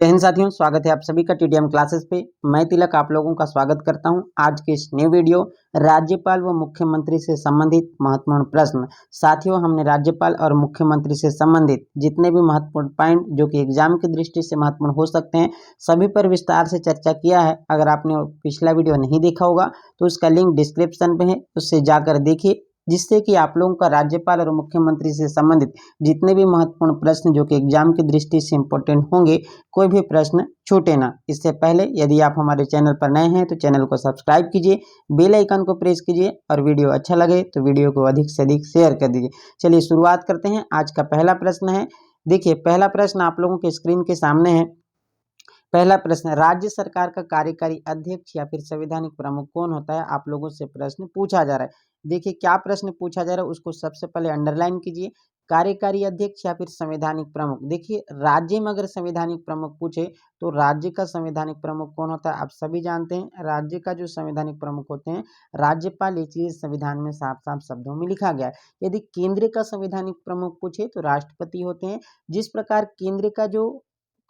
जय हिंद साथियों, स्वागत है आप सभी का टीटीएम क्लासेस पे। मैं तिलक आप लोगों का स्वागत करता हूं। आज के इस न्यू वीडियो राज्यपाल व मुख्यमंत्री से संबंधित महत्वपूर्ण प्रश्न। साथियों, हमने राज्यपाल और मुख्यमंत्री से संबंधित जितने भी महत्वपूर्ण पॉइंट जो कि एग्जाम की दृष्टि से महत्वपूर्ण हो सकते हैं, सभी पर विस्तार से चर्चा किया है। अगर आपने पिछला वीडियो नहीं देखा होगा तो उसका लिंक डिस्क्रिप्शन पे है, उससे जाकर देखिए, जिससे कि आप लोगों का राज्यपाल और मुख्यमंत्री से संबंधित जितने भी महत्वपूर्ण प्रश्न जो कि एग्जाम की दृष्टि से इंपॉर्टेंट होंगे, कोई भी प्रश्न छूटे ना। इससे पहले यदि आप हमारे चैनल पर नए हैं तो चैनल को सब्सक्राइब कीजिए, बेल आइकन को प्रेस कीजिए और वीडियो अच्छा लगे तो वीडियो को अधिक से अधिक शेयर कर दीजिए। चलिए शुरुआत करते हैं। आज का पहला प्रश्न है, देखिए पहला प्रश्न आप लोगों के स्क्रीन के सामने है। पहला प्रश्न, राज्य सरकार का कार्यकारी अध्यक्ष या फिर संवैधानिक प्रमुख कौन होता है? आप लोगों से प्रश्न पूछा जा रहा है। देखिए क्या प्रश्न पूछा जा रहा है उसको सबसे पहले अंडरलाइन कीजिए। कार्यकारी अध्यक्ष या फिर संवैधानिक प्रमुख। देखिए राज्य में अगर संवैधानिक प्रमुख पूछे तो राज्य का संवैधानिक प्रमुख कौन होता है? आप सभी जानते हैं राज्य का जो संवैधानिक प्रमुख होते हैं राज्यपाल। ये चीज संविधान में साफ साफ शब्दों में लिखा गया है। यदि केंद्र का संवैधानिक प्रमुख पूछे तो राष्ट्रपति होते हैं। जिस प्रकार केंद्र का जो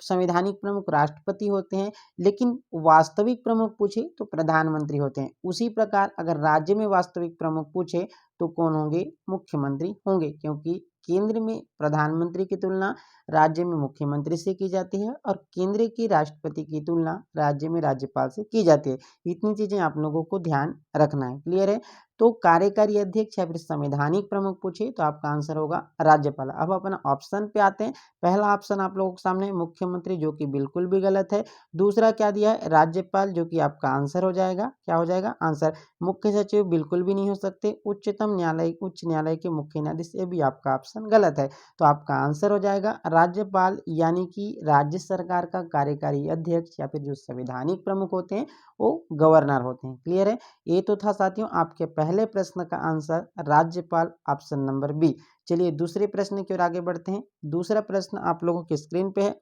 संवैधानिक प्रमुख राष्ट्रपति होते हैं, लेकिन वास्तविक प्रमुख पूछे तो प्रधानमंत्री होते हैं। उसी प्रकार अगर राज्य में वास्तविक प्रमुख पूछे तो कौन होंगे? मुख्यमंत्री होंगे, क्योंकि केंद्र में प्रधानमंत्री की तुलना राज्य में मुख्यमंत्री से की जाती है और केंद्र की राष्ट्रपति की तुलना राज्य में राज्यपाल से की जाती है। इतनी चीजें आप लोगों को ध्यान रखना है। क्लियर है? तो कार्यकारी अध्यक्ष या फिर संवैधानिक प्रमुख पूछे तो आपका आंसर होगा राज्यपाल। अब अपना ऑप्शन पे आते हैं। पहला ऑप्शन आप लोगों के सामने मुख्यमंत्री, जो कि बिल्कुल भी गलत है। दूसरा क्या दिया है? राज्यपाल, जो कि आपका आंसर हो जाएगा। क्या हो जाएगा आंसर? मुख्य सचिव बिल्कुल भी नहीं हो सकते। उच्चतम न्यायालय, उच्च न्यायालय के मुख्य न्यायाधीश, ये भी आपका ऑप्शन गलत है। तो आपका आंसर हो जाएगा राज्यपाल, यानी कि राज्य सरकार का कार्यकारी अध्यक्ष या फिर जो संवैधानिक प्रमुख होते हैं वो गवर्नर होते हैं। क्लियर है? ये तो था साथियों आपके पहले प्रश्न का आंसर राज्यपाल, ऑप्शन नंबर बी। चलिए दूसरे प्रश्न की ओर आगे बढ़ते हैं। दूसरा प्रश्न आप लोगों की स्क्रीन पे है।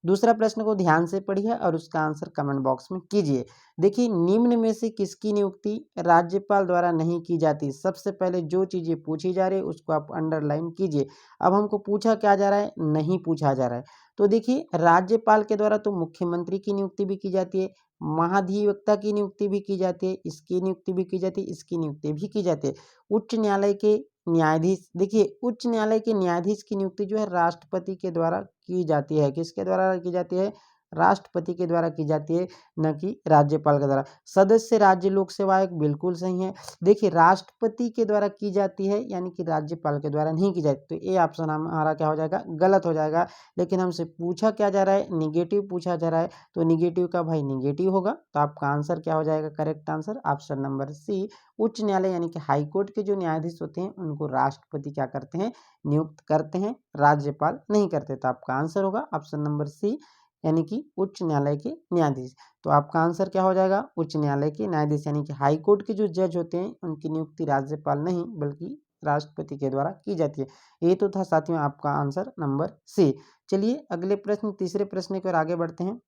दूसरा प्रश्न को ध्यान से पढ़िए और उसका आंसर कमेंट बॉक्स में कीजिए। देखिए निम्न में से किसकी नियुक्ति राज्यपाल द्वारा नहीं की जाती? सबसे पहले जो चीजें पूछी जा रही है उसको आप अंडरलाइन कीजिए। अब हमको पूछा क्या जा रहा है? नहीं पूछा जा रहा है। तो देखिए राज्यपाल के द्वारा तो मुख्यमंत्री की नियुक्ति भी की जाती है, महाधिवक्ता की नियुक्ति भी की जाती है, इसकी नियुक्ति भी की जाती है, इसकी नियुक्ति भी की जाती है। उच्च न्यायालय के न्यायाधीश, देखिए उच्च न्यायालय के न्यायाधीश की नियुक्ति जो है राष्ट्रपति के द्वारा की जाती है। किसके द्वारा की जाती है? राष्ट्रपति के द्वारा की जाती है, न कि राज्यपाल के द्वारा। सदस्य राज्य लोक सेवा आयोग, बिल्कुल सही है। देखिए राष्ट्रपति के द्वारा की जाती है, यानी कि राज्यपाल के द्वारा नहीं की जाती। तो ये ऑप्शन हमारा क्या हो जाएगा? गलत हो जाएगा। लेकिन हमसे पूछा क्या जा रहा है? निगेटिव पूछा जा रहा है, तो निगेटिव का भाई निगेटिव होगा। तो आपका आंसर क्या हो जाएगा? Correct answer option number C. उच्च न्यायालय यानी कि हाई कोर्ट के जो न्यायाधीश होते हैं उनको राष्ट्रपति क्या करते हैं? नियुक्त करते हैं, राज्यपाल नहीं करते। तो आपका आंसर होगा ऑप्शन नंबर सी, यानी कि उच्च न्यायालय के न्यायाधीश। तो आपका आंसर क्या हो जाएगा? उच्च न्यायालय के न्यायाधीश, यानी कि हाई कोर्ट के जो जज होते हैं उनकी नियुक्ति राज्यपाल नहीं बल्कि राष्ट्रपति के द्वारा की जाती है। ये तो था साथियों आपका आंसर नंबर सी। चलिए अगले प्रश्न, तीसरे प्रश्न की ओर आगे बढ़ते हैं।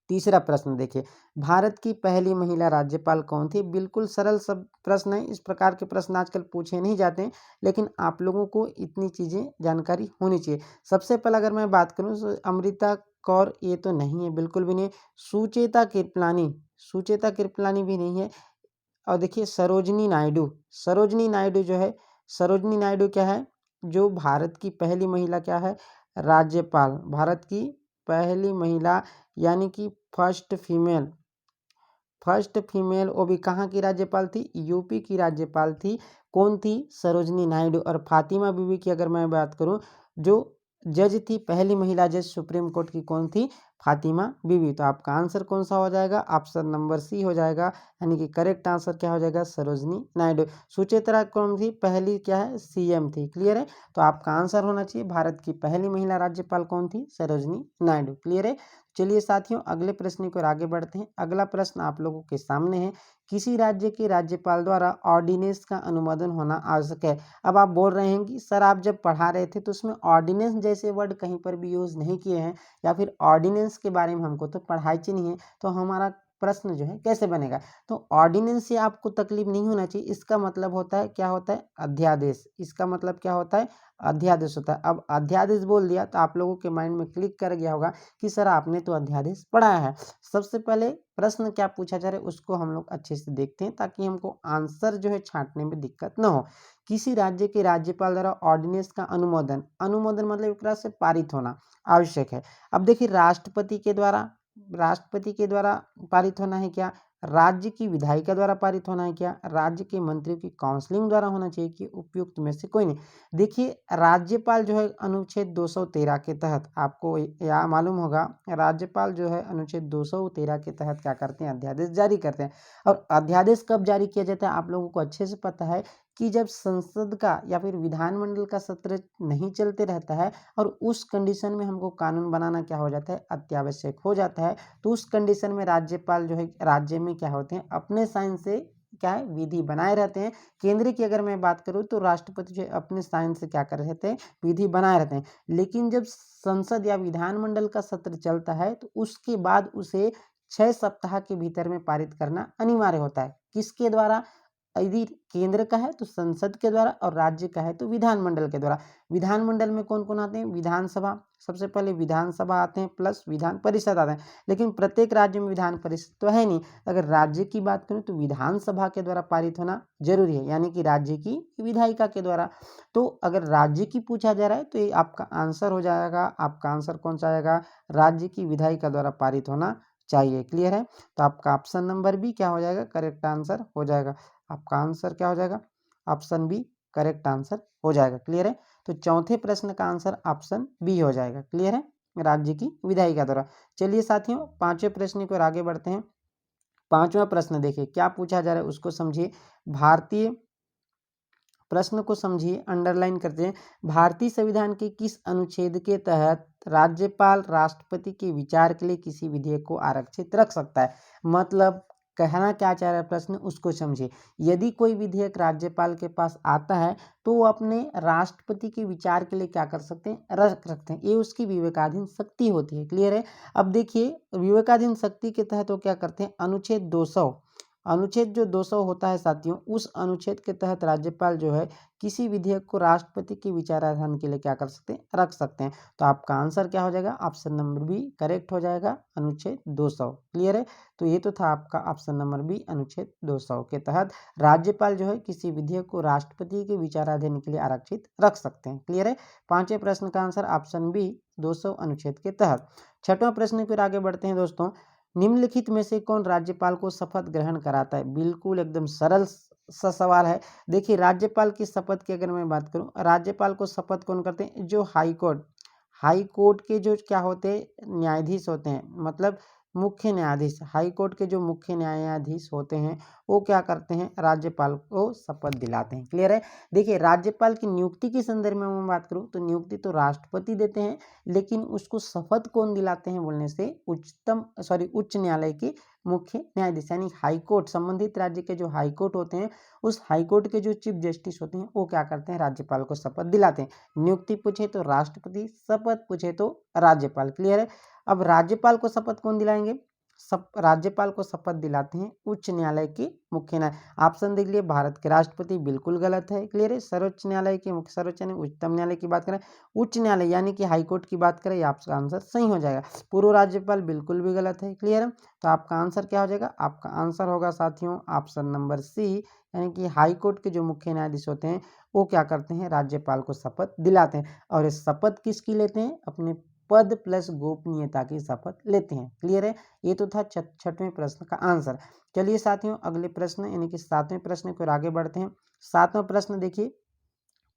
तीसरा प्रश्न देखिए, भारत की पहली महिला राज्यपाल कौन थी? बिल्कुल सरल सब प्रश्न है। इस प्रकार के प्रश्न आजकल पूछे नहीं जाते हैं, लेकिन आप लोगों को इतनी चीजें जानकारी होनी चाहिए। सबसे पहले अगर मैं बात करूं तो अमृता कौर, ये तो नहीं है, बिल्कुल भी नहीं है। सुचेता कृपलानी, सुचेता कृपलानी भी नहीं है। और देखिए सरोजनी नायडू, सरोजनी नायडू जो है, सरोजनी नायडू क्या है? जो भारत की पहली महिला क्या है? राज्यपाल, भारत की पहली महिला, यानी कि फर्स्ट फीमेल, फर्स्ट फीमेल। वो भी कहाँ की राज्यपाल थी? यूपी की राज्यपाल थी। कौन थी? सरोजनी नायडू। और फातिमा बीबी की अगर मैं बात करूं, जो जज थी, पहली महिला जज सुप्रीम कोर्ट की, कौन थी? फातिमा बीबी। तो आपका आंसर कौन सा हो जाएगा? ऑप्शन नंबर सी हो जाएगा, यानी कि करेक्ट आंसर क्या हो जाएगा? सरोजनी नायडू। सुचेता कौन थी? पहली क्या है? सीएम थी। क्लियर है? तो आपका आंसर होना चाहिए भारत की पहली महिला राज्यपाल कौन थी? सरोजनी नायडू। क्लियर है? चलिए साथियों अगले प्रश्न की ओर आगे बढ़ते हैं। अगला प्रश्न आप लोगों के सामने है, किसी राज्य के राज्यपाल द्वारा ऑर्डिनेंस का अनुमोदन होना आवश्यक है। अब आप बोल रहे हैं कि सर आप जब पढ़ा रहे थे तो उसमें ऑर्डिनेंस जैसे वर्ड कहीं पर भी यूज नहीं किए हैं, या फिर ऑर्डिनेंस के बारे में हमको तो पढ़ाई ही नहीं है, तो हमारा प्रश्न जो है कैसे बनेगा। तो ऑर्डिनेंस से आपको तकलीफ नहीं होना चाहिए, इसका मतलब होता है क्या होता है अध्यादेश, इसका मतलब क्या होता है अध्यादेश होता है। अब अध्यादेश बोल दिया तो आप लोगों के माइंड में क्लिक कर गया होगा कि सर आपने तो अध्यादेश पढ़ा है। सबसे पहले प्रश्न क्या पूछा जा रहा है उसको हम लोग अच्छे से देखते हैं ताकि हमको आंसर जो है छांटने में दिक्कत न हो। किसी राज्य के राज्यपाल द्वारा ऑर्डिनेंस का अनुमोदन, अनुमोदन मतलब एक तरह से पारित होना आवश्यक है। अब देखिए राष्ट्रपति के द्वारा पारित होना है क्या, राज्य की विधायिका द्वारा पारित होना है क्या, राज्य के मंत्रियों की काउंसलिंग द्वारा होना चाहिए कि उपयुक्त में से कोई नहीं। देखिए राज्यपाल जो है अनुच्छेद 213 के तहत, आपको यह मालूम होगा राज्यपाल जो है अनुच्छेद 213 के तहत क्या करते हैं अध्यादेश जारी करते हैं। और अध्यादेश कब जारी किया जाता है आप लोगों को अच्छे से पता है कि जब संसद का या फिर विधानमंडल का सत्र नहीं चलते रहता है और उस कंडीशन में हमको कानून बनाना क्या हो जाता है अत्यावश्यक हो जाता है। तो उस कंडीशन में राज्यपाल जो है राज्य में क्या होते हैं अपने साइन से क्या है विधि बनाए रहते हैं। केंद्र की अगर मैं बात करूं तो राष्ट्रपति जो अपने साइन से क्या कर रहे थे विधि बनाए रहते हैं। लेकिन जब संसद या विधानमंडल का सत्र चलता है तो उसके बाद उसे 6 सप्ताह के भीतर में पारित करना अनिवार्य होता है। किसके द्वारा, यदि केंद्र का है तो संसद के द्वारा और राज्य का है तो विधानमंडल के द्वारा। विधानमंडल में कौन कौन आते हैं, विधानसभा, सबसे पहले विधानसभा आते हैं प्लस विधान परिषद आते हैं। लेकिन प्रत्येक राज्य में विधान परिषद तो है नहीं। अगर राज्य की बात करें तो विधानसभा के द्वारा पारित होना जरूरी है, यानी कि राज्य की विधायिका के द्वारा। तो अगर राज्य की पूछा जा रहा है तो ये आपका आंसर हो जाएगा, आपका आंसर कौन सा आएगा, राज्य की विधायिका द्वारा पारित होना चाहिए। क्लियर है, तो आपका ऑप्शन नंबर बी क्या हो जाएगा करेक्ट आंसर हो जाएगा। आपका आंसर क्या हो जाएगा, ऑप्शन बी करेक्ट आंसर हो जाएगा। क्लियर है, तो चौथे प्रश्न का आंसर ऑप्शन बी हो जाएगा। क्लियर है, राज्य की विधायिका द्वारा। चलिए साथियों पांचवें प्रश्न की ओर आगे बढ़ते हैं। पांचवा प्रश्न देखिए क्या पूछा जा रहा है उसको समझिए। भारतीय प्रश्न को समझिए, अंडरलाइन करते हैं। भारतीय संविधान के किस अनुच्छेद के तहत राज्यपाल राष्ट्रपति के विचार के लिए किसी विधेयक को आरक्षित रख सकता है। मतलब कहना क्या चाह रहा है प्रश्न उसको समझिए। यदि कोई विधेयक राज्यपाल के पास आता है तो वो अपने राष्ट्रपति के विचार के लिए क्या कर सकते हैं रख सकते हैं, ये उसकी विवेकाधीन शक्ति होती है। क्लियर है, अब देखिए विवेकाधीन शक्ति के तहत वो क्या करते हैं अनुच्छेद 200, अनुच्छेद जो 200 होता है साथियों, उस अनुच्छेद के तहत राज्यपाल जो है किसी विधेयक को राष्ट्रपति के विचाराधीन के लिए क्या कर सकते हैं रख सकते हैं। तो आपका आंसर क्या हो जाएगा, ऑप्शन नंबर बी करेक्ट हो जाएगा, अनुच्छेद 200। क्लियर है, तो ये तो था आपका ऑप्शन नंबर बी, अनुच्छेद 200 के तहत राज्यपाल जो है किसी विधेयक को राष्ट्रपति के विचाराधीन के लिए आरक्षित रख सकते हैं। क्लियर है, पांचवें प्रश्न का आंसर ऑप्शन बी 200 अनुच्छेद के तहत। छठवां प्रश्न फिर आगे बढ़ते हैं दोस्तों। निम्नलिखित में से कौन राज्यपाल को शपथ ग्रहण कराता है। बिल्कुल एकदम सरल सा सवाल है। देखिए राज्यपाल की शपथ की अगर मैं बात करूं, राज्यपाल को शपथ कौन करते हैं, जो हाई कोर्ट के जो क्या होते हैं न्यायाधीश होते हैं, मतलब मुख्य न्यायाधीश, हाई कोर्ट के जो मुख्य न्यायाधीश होते हैं वो क्या करते हैं राज्यपाल को शपथ दिलाते हैं। क्लियर है, देखिए राज्यपाल की नियुक्ति के संदर्भ में मैं बात करूं तो नियुक्ति तो राष्ट्रपति देते हैं, लेकिन उसको शपथ कौन दिलाते हैं बोलने से उच्च न्यायालय के मुख्य न्यायाधीश, यानी हाई कोर्ट, संबंधित राज्य के जो हाई कोर्ट होते हैं उस हाई कोर्ट के जो चीफ जस्टिस होते हैं वो क्या करते हैं राज्यपाल को शपथ दिलाते हैं। नियुक्ति पूछे तो राष्ट्रपति, शपथ पूछे तो राज्यपाल। क्लियर है, अब राज्यपाल को शपथ कौन दिलाएंगे, राज्यपाल को शपथ दिलाते हैं उच्च न्यायालय के मुख्य न्याय। ऑप्शन देख लिए, भारत के राष्ट्रपति बिल्कुल गलत है। क्लियर है, सर्वोच्च न्यायालय के मुख्य, सर्वोच्च यानी उच्चतम न्यायालय की बात करें, उच्च न्यायालय यानी कि हाईकोर्ट की बात करें, आपका आंसर सही हो जाएगा। पूर्व राज्यपाल बिल्कुल भी गलत है। क्लियर है, तो आपका आंसर क्या हो जाएगा, आपका आंसर होगा साथियों ऑप्शन नंबर सी, यानी कि हाईकोर्ट के जो मुख्य न्यायाधीश होते हैं वो क्या करते हैं राज्यपाल को शपथ दिलाते हैं। और ये शपथ किसकी लेते हैं, अपने पद प्लस गोपनीयता की शपथ लेते हैं। क्लियर है, ये तो था छठवें प्रश्न का आंसर। चलिए साथियों अगले प्रश्न यानी कि सातवें प्रश्न को आगे बढ़ते हैं। सातवां प्रश्न देखिए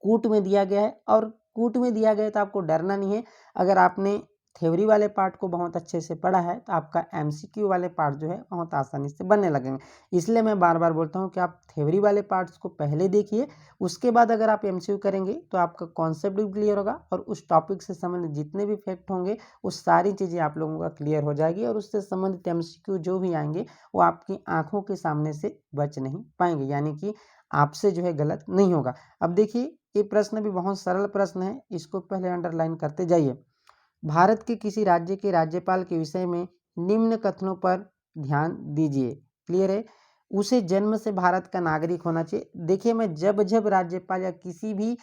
कूट में दिया गया है, और कूट में दिया गया है तो आपको डरना नहीं है। अगर आपने थ्योरी वाले पार्ट को बहुत अच्छे से पढ़ा है तो आपका एमसीक्यू वाले पार्ट जो है बहुत आसानी से बनने लगेंगे। इसलिए मैं बार बार बोलता हूँ कि आप थ्योरी वाले पार्ट्स को पहले देखिए, उसके बाद अगर आप एमसीक्यू करेंगे तो आपका कॉन्सेप्ट भी क्लियर होगा और उस टॉपिक से संबंधित जितने भी फैक्ट होंगे वो सारी चीज़ें आप लोगों का क्लियर हो जाएगी, और उससे संबंधित एमसीक्यू जो भी आएंगे वो आपकी आंखों के सामने से बच नहीं पाएंगे, यानी कि आपसे जो है गलत नहीं होगा। अब देखिए ये प्रश्न भी बहुत सरल प्रश्न है, इसको पहले अंडरलाइन करते जाइए। भारत के किसी राज्य के राज्यपाल के विषय में निम्न कथनों पर ध्यान दीजिए। क्लियर है? उसे जन्म से भारत का नागरिक होना चाहिए। देखिए, मैं जब जब राज्यपाल या किसी भी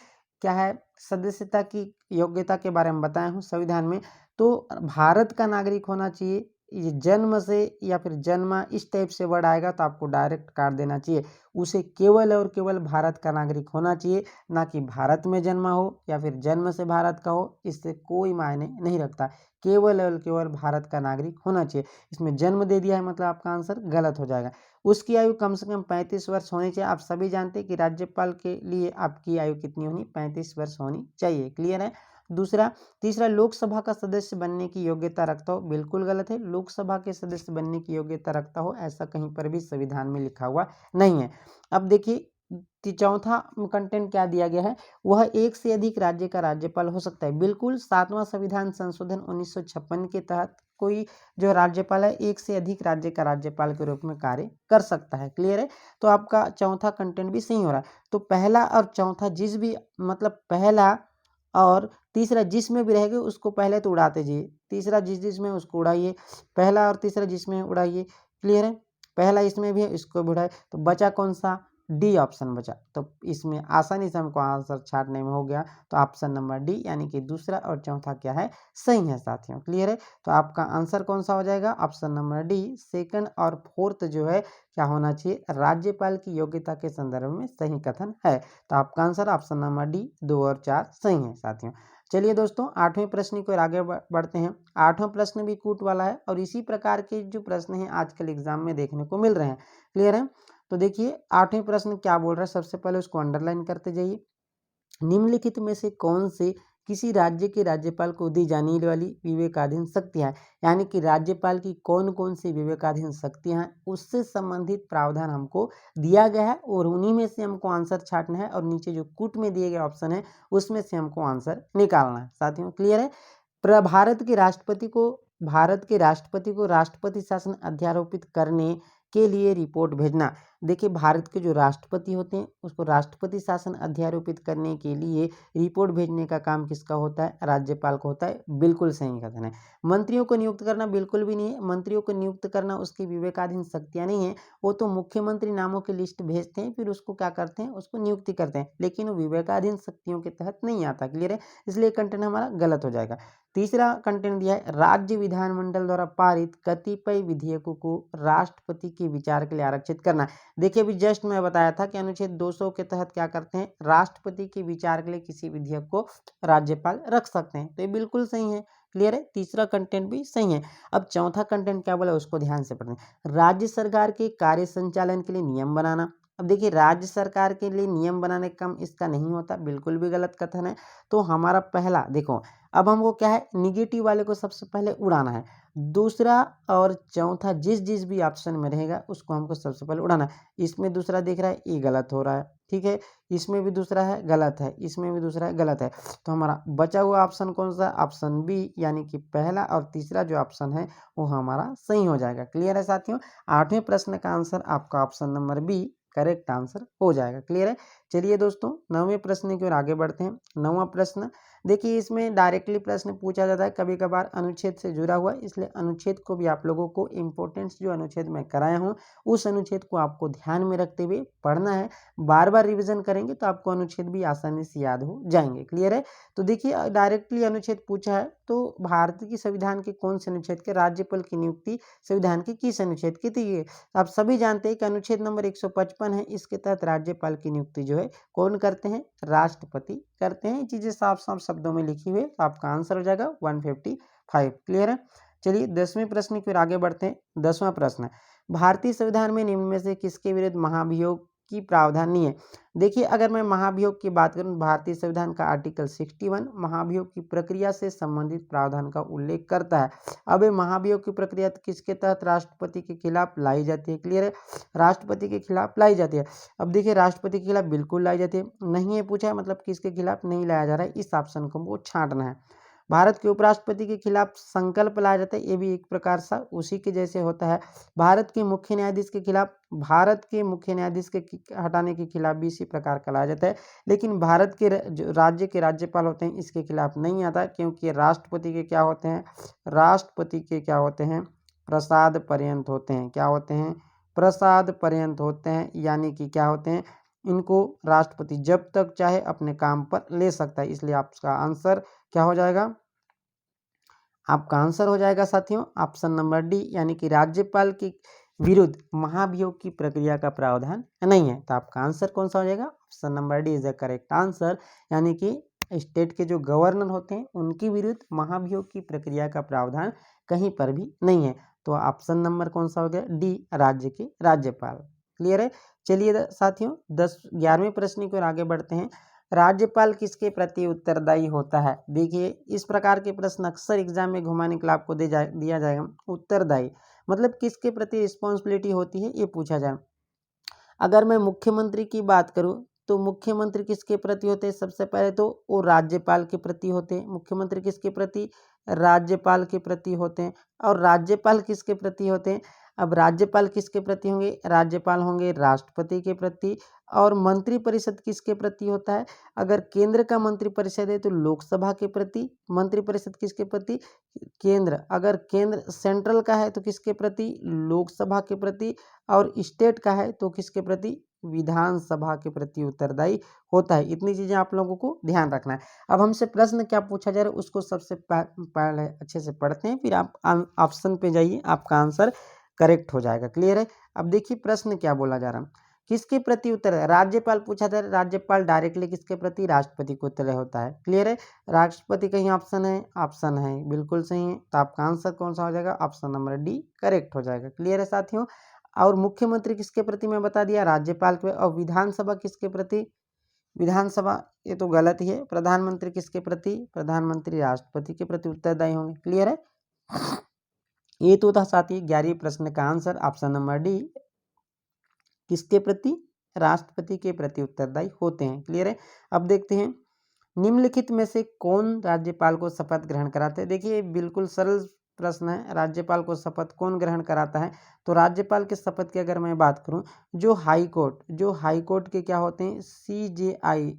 क्या है सदस्यता की योग्यता के बारे में बताया हूँ संविधान में, तो भारत का नागरिक होना चाहिए। ये जन्म से या फिर जन्मा इस टाइप से वर्ड आएगा तो आपको डायरेक्ट काट देना चाहिए। उसे केवल और केवल भारत का नागरिक होना चाहिए, ना कि भारत में जन्मा हो या फिर जन्म से भारत का हो, इससे कोई मायने नहीं रखता। केवल और केवल भारत का नागरिक होना चाहिए। इसमें जन्म दे दिया है मतलब आपका आंसर गलत हो जाएगा। उसकी आयु कम से कम 35 वर्ष होनी चाहिए। आप सभी जानते हैं कि राज्यपाल के लिए आपकी आयु कितनी होनी, 35 वर्ष होनी चाहिए। क्लियर है? दूसरा, तीसरा, लोकसभा का सदस्य बनने की योग्यता रखता हो, बिल्कुल गलत है। लोकसभा के सदस्य बनने की योग्यता रखता हो ऐसा कहीं पर भी संविधान में लिखा हुआ नहीं है। अब देखिए चौथा कंटेंट क्या दिया गया है, वह एक से अधिक राज्य का राज्यपाल हो सकता है। बिल्कुल, 7वां संविधान संशोधन 1956 के तहत कोई जो राज्यपाल है एक से अधिक राज्य का राज्यपाल के रूप में कार्य कर सकता है। क्लियर है? तो आपका चौथा कंटेंट भी सही हो रहा है। तो पहला और चौथा जिस भी मतलब पहला और तीसरा जिसमें भी रहेगा उसको पहले तो उड़ाते जाइए, तीसरा जिसमें उसको उड़ाइए, पहला और तीसरा जिसमें उड़ाइए। क्लियर है? पहला इसमें भी है, इसको भी उड़ाए, तो बचा कौन सा? डी ऑप्शन बचा। तो इसमें आसानी से हमको आंसर छाटने में हो गया। तो ऑप्शन नंबर डी यानी कि दूसरा और चौथा क्या है, सही है साथियों। क्लियर है? तो आपका आंसर कौन सा हो जाएगा? Option number D. सेकंड और फोर्थ जो है क्या होना चाहिए, राज्यपाल की योग्यता के संदर्भ में सही कथन है। तो आपका आंसर ऑप्शन नंबर डी 2 और 4 सही है साथियों। चलिए दोस्तों, 8वें प्रश्न की ओर आगे बढ़ते हैं। 8वां प्रश्न भी कूट वाला है और इसी प्रकार के जो प्रश्न हैं आजकल एग्जाम में देखने को मिल रहे हैं। क्लियर है? तो देखिए 8वें प्रश्न क्या बोल रहा है, सबसे पहले उसको अंडरलाइन करते जाइए। निम्नलिखित में से कौन से किसी राज्य के राज्यपाल को दी जाने वाली विवेकाधीन शक्तियां हैं, यानी कि राज्यपाल की कौन कौन सी विवेकाधीन शक्तियां हैं उससे संबंधित प्रावधान हमको दिया गया है और उन्हीं में से हमको आंसर छाटना है और नीचे जो कूट में दिए गए ऑप्शन है उसमें से हमको आंसर निकालना है साथियों। क्लियर है? भारत के राष्ट्रपति को राष्ट्रपति शासन अध्यारोपित करने के लिए रिपोर्ट भेजना। देखिए, भारत के जो राष्ट्रपति होते हैं उसको राष्ट्रपति शासन अध्यारोपित करने के लिए रिपोर्ट भेजने का काम किसका होता है, राज्यपाल को होता है। बिल्कुल सही कथन है। मंत्रियों को नियुक्त करना बिल्कुल भी नहीं है, मंत्रियों को नियुक्त करना उसकी विवेकाधीन शक्तियां नहीं है। वो तो मुख्यमंत्री नामों की लिस्ट भेजते हैं फिर उसको क्या करते हैं, उसको नियुक्ति करते हैं, लेकिन वो विवेकाधीन शक्तियों के तहत नहीं आता। क्लियर है? इसलिए कंटेंट हमारा गलत हो जाएगा। तीसरा कंटेंट दिया है, राज्य विधानमंडल द्वारा पारित कतिपय विधेयकों को राष्ट्रपति के विचार के लिए आरक्षित करना। देखिए, अभी जस्ट मैं बताया था कि अनुच्छेद 200 के तहत क्या करते हैं, राष्ट्रपति के विचार के लिए किसी विधेयक को राज्यपाल रख सकते हैं। तो ये बिल्कुल सही है। क्लियर है? तीसरा कंटेंट भी सही है। अब चौथा कंटेंट क्या बोला उसको ध्यान से पढ़ें। राज्य सरकार के कार्य संचालन के लिए नियम बनाना। अब देखिए, राज्य सरकार के लिए नियम बनाने का काम इसका नहीं होता, बिल्कुल भी गलत कथन है। तो हमारा पहला देखो, अब हमको क्या है, निगेटिव वाले को सबसे पहले उड़ाना है। दूसरा और चौथा जिस जिस भी ऑप्शन में रहेगा उसको हमको सबसे पहले उड़ाना है। इसमें दूसरा दिख रहा है, ये गलत हो रहा है। ठीक है? इसमें भी दूसरा है, गलत है। इसमें भी दूसरा है, गलत है। तो हमारा बचा हुआ ऑप्शन कौन सा? ऑप्शन बी, यानी कि पहला और तीसरा जो ऑप्शन है वो हमारा सही हो जाएगा। क्लियर है साथियों? 8वें प्रश्न का आंसर आपका option number B correct answer हो जाएगा। क्लियर है? चलिए दोस्तों, 9वें प्रश्न की ओर आगे बढ़ते हैं। 9वां प्रश्न देखिए, इसमें डायरेक्टली प्रश्न पूछा जाता है, कभी कभार अनुच्छेद से जुड़ा हुआ, इसलिए अनुच्छेद को भी आप लोगों को इंपॉर्टेंस जो अनुच्छेद मैं कराया हूँ उस अनुच्छेद को आपको ध्यान में रखते हुए पढ़ना है। बार बार रिवीजन करेंगे तो आपको अनुच्छेद भी आसानी से याद हो जाएंगे। क्लियर है? तो देखिए, डायरेक्टली अनुच्छेद पूछा है तो भारत की संविधान के कौन से अनुच्छेद के राज्यपाल की नियुक्ति संविधान के किस अनुच्छेद की थी? ये आप सभी जानते हैं कि अनुच्छेद नंबर 155 है, इसके तहत राज्यपाल की नियुक्ति जो है कौन करते हैं? राष्ट्रपति करते हैं। ये चीजें साफ साफ शब्दों में लिखी हुई है, तो आपका आंसर हो जाएगा 155। क्लियर है? चलिए 10वें प्रश्न की ओर आगे बढ़ते हैं। 10वां प्रश्न, भारतीय संविधान में निम्न में से किसके विरुद्ध महाभियोग की प्रावधान नहीं है? देखिए, अगर मैं महाभियोग की बात करूं, भारतीय संविधान का आर्टिकल 61 महाभियोग की प्रक्रिया से संबंधित प्रावधान का उल्लेख करता है। अब ये महाभियोग की प्रक्रिया किसके तहत राष्ट्रपति के खिलाफ लाई जाती है? क्लियर है? राष्ट्रपति के खिलाफ लाई जाती है। अब देखिए, राष्ट्रपति के खिलाफ बिल्कुल लाई जाती है, नहीं है पूछा है मतलब किसके खिलाफ नहीं लाया जा रहा है, इस ऑप्शन को हमको छांटना है। भारत के उपराष्ट्रपति के खिलाफ संकल्प लाया जाता है, ये भी एक प्रकार से उसी के जैसे होता है। भारत के मुख्य न्यायाधीश के खिलाफ, भारत के मुख्य न्यायाधीश के हटाने के खिलाफ भी इसी प्रकार का लाया जाता है, लेकिन भारत के जो राज्य के राज्यपाल होते हैं इसके खिलाफ नहीं आता, क्योंकि राष्ट्रपति के क्या होते हैं, राष्ट्रपति के क्या होते हैं, प्रसाद पर्यंत होते हैं। क्या होते हैं? प्रसाद पर्यंत होते हैं, यानी कि क्या होते हैं? इनको राष्ट्रपति जब तक चाहे अपने काम पर ले सकता है। इसलिए आपका आंसर क्या हो जाएगा? आपका आंसर हो जाएगा साथियों ऑप्शन नंबर डी, यानी कि राज्यपाल के विरुद्ध महाभियोग की प्रक्रिया का प्रावधान नहीं है। तो आपका आंसर कौन सा हो जाएगा? Option number D is the correct answer, यानी कि स्टेट के जो गवर्नर होते हैं उनके विरुद्ध महाभियोग की प्रक्रिया का प्रावधान कहीं पर भी नहीं है। तो ऑप्शन नंबर कौन सा हो गया? डी, राज्य के राज्यपाल। क्लियर है? चलिए साथियों 11वें प्रश्न की ओर आगे बढ़ते हैं। राज्यपाल किसके प्रति उत्तरदायी होता है? देखिए इस प्रकार के प्रश्न अक्सर एग्जाम में घुमाने के लिए आपको दिया जाएगा। उत्तरदायी मतलब किसके प्रति रिस्पॉन्सिबिलिटी होती है, ये पूछा जाए। अगर मैं मुख्यमंत्री की बात करूं तो मुख्यमंत्री किसके प्रति होते हैं? सबसे पहले तो वो राज्यपाल के प्रति होते हैं। मुख्यमंत्री किसके प्रति? राज्यपाल के प्रति होते हैं। और राज्यपाल किसके प्रति होते हैं? अब राज्यपाल किसके प्रति होंगे? राज्यपाल होंगे राष्ट्रपति के प्रति। और मंत्रिपरिषद किसके प्रति होता है? अगर केंद्र का मंत्रिपरिषद है तो लोकसभा के प्रति। मंत्रिपरिषद किसके प्रति? केंद्र। अगर केंद्र सेंट्रल का है तो किसके प्रति? लोकसभा के प्रति। और स्टेट का है तो किसके प्रति? विधानसभा के प्रति उत्तरदायी होता है। इतनी चीजें आप लोगों को ध्यान रखना है। अब हमसे प्रश्न क्या पूछा जा रहा है उसको सबसे पहले अच्छे से पढ़ते हैं, फिर आप ऑप्शन पे जाइए, आपका आंसर करेक्ट हो जाएगा। क्लियर है? अब देखिए प्रश्न क्या बोला जा रहा है, किसके प्रति उत्तर है? राज्यपाल पूछा था। राज्यपाल डायरेक्टली किसके प्रति? राष्ट्रपति को उत्तर होता है। क्लियर है? राष्ट्रपति कहीं ऑप्शन है? ऑप्शन है, बिल्कुल सही है। तो आपका आंसर कौन सा हो जाएगा? ऑप्शन नंबर डी करेक्ट हो जाएगा। क्लियर है साथियों? और मुख्यमंत्री किसके प्रति मैं बता दिया, राज्यपाल के। और विधानसभा किसके प्रति? विधानसभा ये तो गलत ही है। प्रधानमंत्री किसके प्रति? प्रधानमंत्री राष्ट्रपति के प्रति उत्तरदायी होंगे। क्लियर है? ये तो था साथी 11वें प्रश्न का आंसर ऑप्शन नंबर डी, किसके प्रति? राष्ट्रपति के प्रति उत्तरदायी होते हैं। क्लियर है? अब देखते हैं निम्नलिखित में से कौन राज्यपाल को शपथ ग्रहण कराते हैं। देखिए बिल्कुल सरल प्रश्न है, राज्यपाल को शपथ कौन ग्रहण कराता है? तो राज्यपाल के शपथ की अगर मैं बात करूं, जो हाई कोर्ट के क्या होते हैं? CJI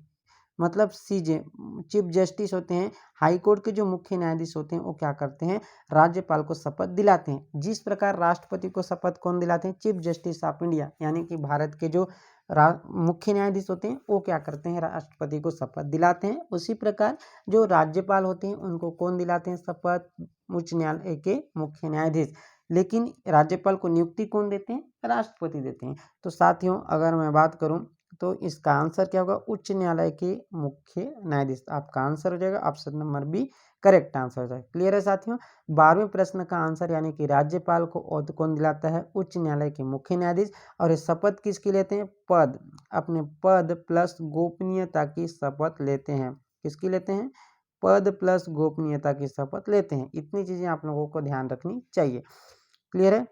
मतलब सीजे चीफ जस्टिस होते हैं। हाई कोर्ट के जो मुख्य न्यायाधीश होते हैं वो क्या करते हैं? राज्यपाल को शपथ दिलाते हैं। जिस प्रकार राष्ट्रपति को शपथ कौन दिलाते हैं? चीफ जस्टिस ऑफ इंडिया, यानी कि भारत के जो मुख्य न्यायाधीश होते हैं वो क्या करते हैं? राष्ट्रपति को शपथ दिलाते हैं। उसी प्रकार जो राज्यपाल होते हैं उनको कौन दिलाते हैं शपथ? उच्च न्यायालय के मुख्य न्यायाधीश। लेकिन राज्यपाल को नियुक्ति कौन देते हैं? राष्ट्रपति देते हैं। तो साथियों अगर मैं बात करूं तो इसका आंसर क्या होगा? उच्च न्यायालय के मुख्य न्यायाधीश। आपका आंसर हो जाएगा option number B correct answer हो जाएगा। क्लियर है साथियों? 12वें प्रश्न का आंसर यानी कि राज्यपाल को ओथ कौन दिलाता है? उच्च न्यायालय के मुख्य न्यायाधीश। और ये शपथ किसकी लेते हैं? पद, अपने पद प्लस गोपनीयता की शपथ लेते हैं। किसकी लेते हैं? पद प्लस गोपनीयता की शपथ लेते हैं। इतनी चीजें आप लोगों को ध्यान रखनी चाहिए। क्लियर है?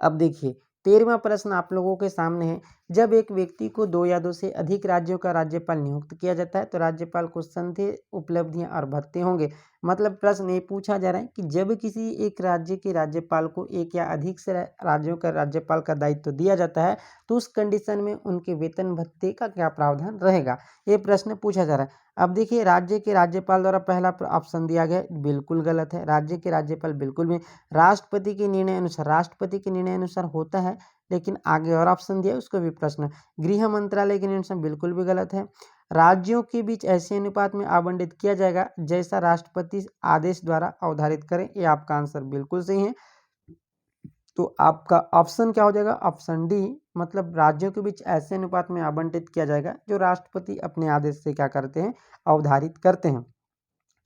अब देखिए 13वां प्रश्न आप लोगों के सामने है। जब एक व्यक्ति को 2 या 2 से अधिक राज्यों का राज्यपाल नियुक्त किया जाता है तो राज्यपाल को संदेह उपलब्धियां और भत्ते होंगे। मतलब प्रश्न ये पूछा जा रहा है कि जब किसी एक राज्य के राज्यपाल को एक या अधिक से राज्यों का राज्यपाल का दायित्व दिया जाता है तो उस कंडीशन में उनके वेतन भत्ते का क्या प्रावधान रहेगा, ये प्रश्न पूछा जा रहा है। अब देखिए राज्य के राज्यपाल द्वारा पहला ऑप्शन दिया गया बिल्कुल गलत है। राज्य के राज्यपाल बिल्कुल भी राष्ट्रपति के निर्णय अनुसार होता है, लेकिन आगे और ऑप्शन दिया उसको भी प्रश्न। गृह मंत्रालय के निर्णय बिल्कुल भी गलत है। राज्यों के बीच ऐसे अनुपात में आवंटित किया जाएगा जैसा राष्ट्रपति आदेश द्वारा अवधारित करें, ये आपका आंसर बिल्कुल सही है। तो आपका ऑप्शन क्या हो जाएगा? ऑप्शन डी, मतलब राज्यों के बीच ऐसे अनुपात में आवंटित किया जाएगा जो राष्ट्रपति अपने आदेश से क्या करते हैं? अवधारित करते हैं।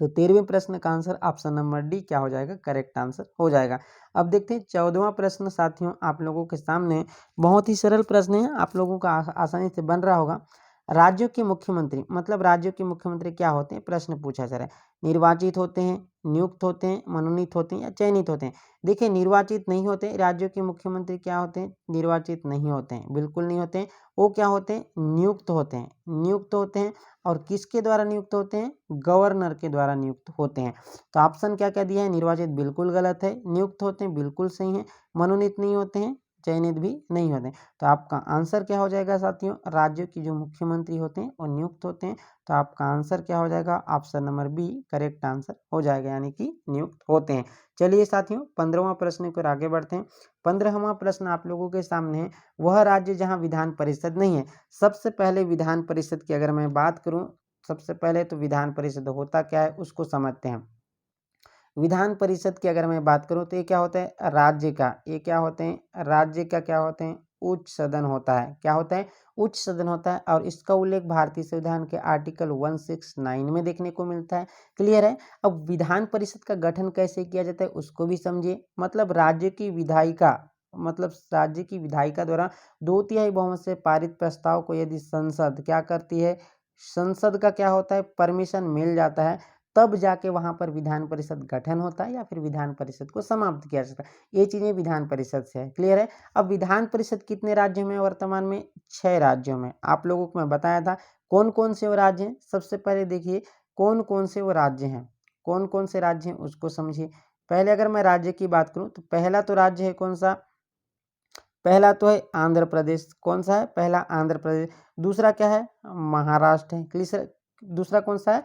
तो 13वें प्रश्न का आंसर ऑप्शन नंबर डी क्या हो जाएगा? करेक्ट आंसर हो जाएगा। अब देखते हैं 14वां प्रश्न साथियों आप लोगों के सामने। बहुत ही सरल प्रश्न है, आप लोगों का आसानी से बन रहा होगा। राज्यों के मुख्यमंत्री मतलब राज्यों के मुख्यमंत्री क्या होते हैं? प्रश्न पूछा जा रहा है। निर्वाचित होते हैं, नियुक्त होते हैं, मनोनीत होते हैं या चयनित होते हैं? देखिए निर्वाचित नहीं होते राज्यों के मुख्यमंत्री। क्या होते हैं? निर्वाचित नहीं होते हैं, बिल्कुल नहीं होते हैं। वो क्या होते हैं? नियुक्त होते हैं। नियुक्त होते हैं। और किसके द्वारा नियुक्त होते हैं? गवर्नर के द्वारा नियुक्त होते हैं। तो ऑप्शन क्या क्या दिया है? निर्वाचित बिल्कुल गलत है, नियुक्त होते हैं बिल्कुल सही है, मनोनीत नहीं होते हैं चयनित भी नहीं होते। तो आपका आंसर क्या हो जाएगा साथियों, राज्यों की जो मुख्यमंत्री होते हैं वो नियुक्त होते हैं। तो आपका आंसर क्या हो जाएगा, option number B correct answer हो जाएगा, यानी कि नियुक्त होते हैं। चलिए साथियों 15वां प्रश्न को आगे बढ़ते हैं। 15वां प्रश्न आप लोगों के सामने है, वह राज्य जहां विधान परिषद नहीं है। सबसे पहले विधान परिषद की अगर मैं बात करूं, सबसे पहले तो विधान परिषद होता क्या है उसको समझते हैं। विधान परिषद की अगर मैं बात करूं तो ये क्या होता है, राज्य का, ये क्या होते हैं, राज्य का क्या होते हैं, उच्च सदन होता है। क्या होता है, उच्च सदन होता है। और इसका उल्लेख भारतीय संविधान के आर्टिकल 169 में देखने को मिलता है। क्लियर है। अब विधान परिषद का गठन कैसे किया जाता है उसको भी समझिए। मतलब राज्य की विधायिका, मतलब राज्य की विधायिका द्वारा 2/3 बहुमत से पारित प्रस्ताव को यदि संसद क्या करती है, संसद का क्या होता है, परमिशन मिल जाता है, तब जाके वहां पर विधान परिषद गठन होता है या फिर विधान परिषद को समाप्त किया जाता है। ये चीजें विधान परिषद से है। क्लियर है। अब विधान परिषद कितने राज्यों में वर्तमान में, 6 राज्यों में। आप लोगों को मैं बताया था कौन कौन से वो राज्य हैं। सबसे पहले देखिए कौन कौन से वो राज्य हैं, कौन कौन से राज्य हैं उसको समझिए। पहले अगर मैं राज्य की बात करूं तो पहला तो राज्य है कौन सा, पहला तो है आंध्र प्रदेश। कौन सा है, पहला आंध्र प्रदेश। दूसरा क्या है, महाराष्ट्र है। क्लियर। दूसरा कौन सा है,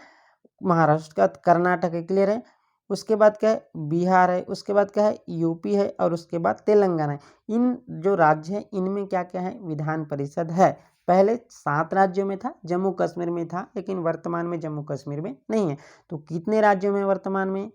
महाराष्ट्र का, कर्नाटक है। क्लियर है। उसके बाद क्या है, बिहार है। उसके बाद क्या है, यूपी है। और उसके बाद तेलंगाना है। इन जो राज्य है इनमें क्या क्या है, विधान परिषद है। पहले 7 राज्यों में था, जम्मू कश्मीर में था, लेकिन वर्तमान में जम्मू कश्मीर में नहीं है। तो कितने राज्यों में वर्तमान में,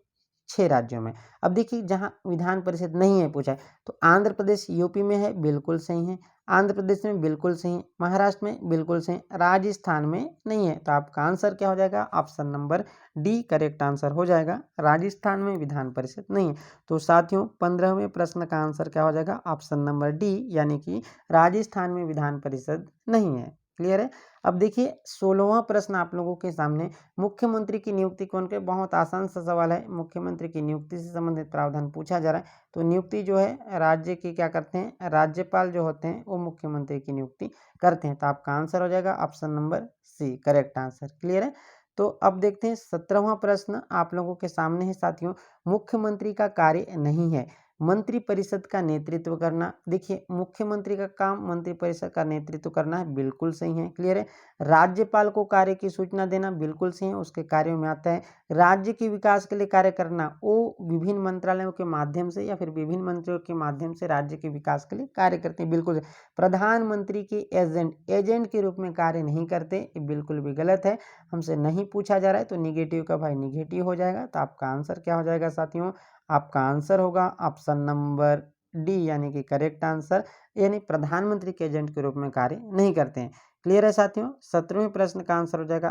6 राज्यों में। अब देखिए जहां विधान परिषद नहीं है पूछा है, तो आंध्र प्रदेश यूपी में है, बिल्कुल सही है। आंध्र प्रदेश में बिल्कुल सही है, महाराष्ट्र में बिल्कुल सही, राजस्थान में नहीं है। तो आपका आंसर क्या हो जाएगा, option number D correct answer हो जाएगा। राजस्थान में विधान परिषद नहीं है। तो साथियों 15वें प्रश्न का आंसर क्या हो जाएगा, ऑप्शन नंबर डी, यानी कि राजस्थान में विधान परिषद नहीं है। क्लियर है। अब देखिए 16वां प्रश्न आप लोगों के सामने, मुख्यमंत्री की नियुक्ति कौन के, बहुत आसान सा सवाल है। मुख्यमंत्री की नियुक्ति से संबंधित प्रावधान पूछा जा रहा है। तो नियुक्ति जो है राज्य की क्या करते हैं, राज्यपाल जो होते हैं वो मुख्यमंत्री की नियुक्ति करते हैं। तो आपका आंसर हो जाएगा option number C correct answer. Clear है। तो अब देखते हैं 17वां प्रश्न आप लोगों के सामने है साथियों, मुख्यमंत्री का कार्य नहीं है मंत्रिपरिषद का नेतृत्व करना। देखिए मुख्यमंत्री का काम मंत्रिपरिषद का नेतृत्व करना है, बिल्कुल सही है। क्लियर है। राज्यपाल को कार्य की सूचना देना, बिल्कुल सही है, उसके कार्यों में आता है। राज्य के विकास के लिए कार्य करना, वो विभिन्न मंत्रालयों के माध्यम से या फिर विभिन्न मंत्रियों के माध्यम से राज्य के विकास के लिए कार्य करते हैं, बिल्कुल। प्रधानमंत्री के एजेंट के रूप में कार्य नहीं करते, ये बिल्कुल भी गलत है, हमसे नहीं पूछा जा रहा है। तो निगेटिव का भाई निगेटिव हो जाएगा। तो आपका आंसर क्या हो जाएगा साथियों, आपका आंसर होगा ऑप्शन नंबर डी, यानी कि करेक्ट आंसर, यानी प्रधानमंत्री के एजेंट के रूप में कार्य नहीं करते हैं। क्लियर है साथियों। 17वें प्रश्न का आंसर हो जाएगा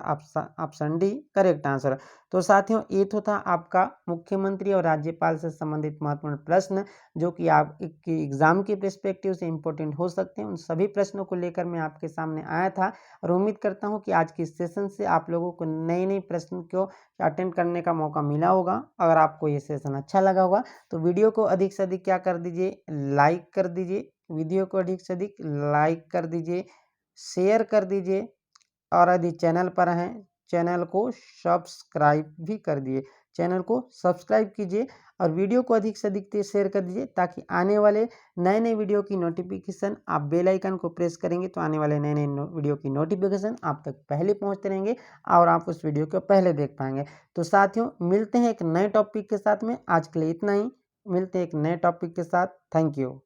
ऑप्शन डी करेक्ट आंसर। तो साथियों ये तो था आपका मुख्यमंत्री और राज्यपाल से संबंधित महत्वपूर्ण प्रश्न, जो कि आप एग्जाम के पर्सपेक्टिव से इंपॉर्टेंट हो सकते हैं। उन सभी प्रश्नों को लेकर मैं आपके सामने आया था और उम्मीद करता हूं कि आज के सेशन से आप लोगों को नए नए प्रश्न को अटेंड करने का मौका मिला होगा। अगर आपको ये सेशन अच्छा लगा होगा तो वीडियो को अधिक से अधिक क्या कर दीजिए, लाइक कर दीजिए। वीडियो को अधिक से अधिक लाइक कर दीजिए, शेयर कर दीजिए। और यदि चैनल पर हैं चैनल को सब्सक्राइब भी कर दिए, चैनल को सब्सक्राइब कीजिए और वीडियो को अधिक से अधिक शेयर कर दीजिए, ताकि आने वाले नए नए वीडियो की नोटिफिकेशन, आप बेल आइकन को प्रेस करेंगे तो आने वाले नए नए वीडियो की नोटिफिकेशन आप तक पहले पहुंचते रहेंगे और आप उस वीडियो को पहले देख पाएंगे। तो साथियों मिलते हैं एक नए टॉपिक के साथ में, आज के लिए इतना ही। मिलते हैं एक नए टॉपिक के साथ। Thank you.